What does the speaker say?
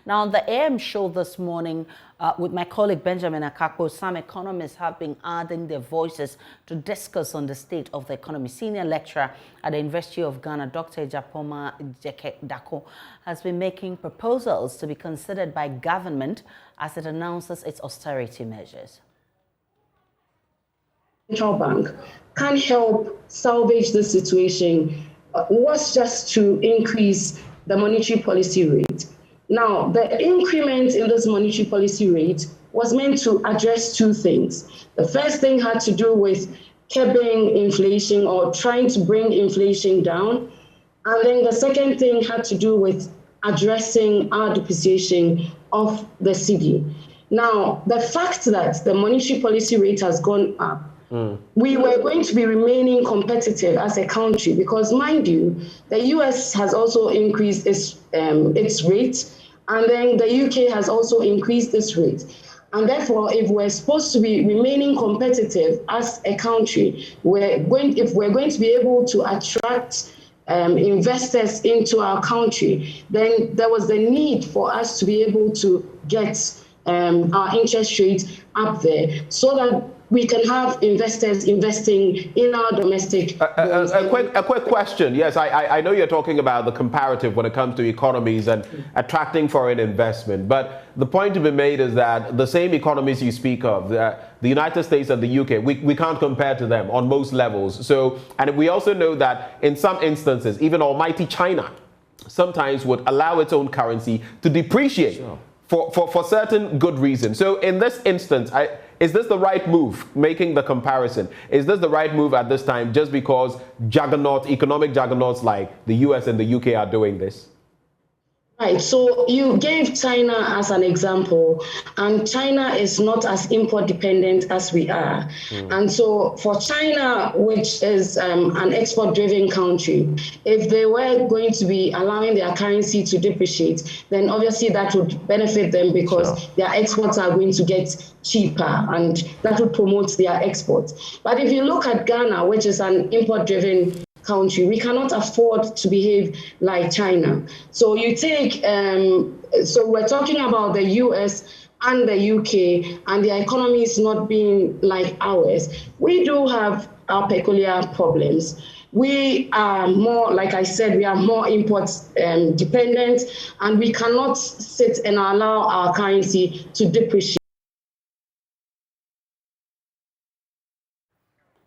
Now, on the AM show this morning with my colleague Benjamin Akakpo, some economists have been adding their voices to discuss on the state of the economy. Senior lecturer at the University of Ghana, Dr. Gyeke-Dako, has been making proposals to be considered by government as it announces its austerity measures. Central Bank can help salvage the situation was just to increase the monetary policy rate. Now, the increment in this monetary policy rate was meant to address two things. The first thing had to do with curbing inflation or trying to bring inflation down. And then the second thing had to do with addressing our depreciation of the cedi. Now, the fact that the monetary policy rate has gone up, we were going to be remaining competitive as a country because, mind you, the US has also increased its rate, and then the UK has also increased its rate. And therefore, if we're supposed to be remaining competitive as a country, if we're going to be able to attract investors into our country, then there was the need for us to be able to get our interest rate up there so that we can have investors investing in our domestic. A quick question. Yes, I know you're talking about the comparative when it comes to economies and attracting foreign investment. But the point to be made is that the same economies you speak of, the United States and the UK, we can't compare to them on most levels. So, and we also know that in some instances, even almighty China sometimes would allow its own currency to depreciate. Sure. For certain good reasons. So in this instance, is this the right move, making the comparison? Is this the right move at this time just because economic juggernauts like the US and the UK are doing this? Right, so you gave China as an example, and China is not as import dependent as we are. And so for China, which is an export driven country, if they were going to be allowing their currency to depreciate, then obviously that would benefit them because their exports are going to get cheaper and that would promote their exports. But if you look at Ghana, which is an import driven country, we cannot afford to behave like China. So you take, so we're talking about the US and the UK and their economies not being like ours. We do have our peculiar problems. We are more, like I said, we are more import dependent, and we cannot sit and allow our currency to depreciate.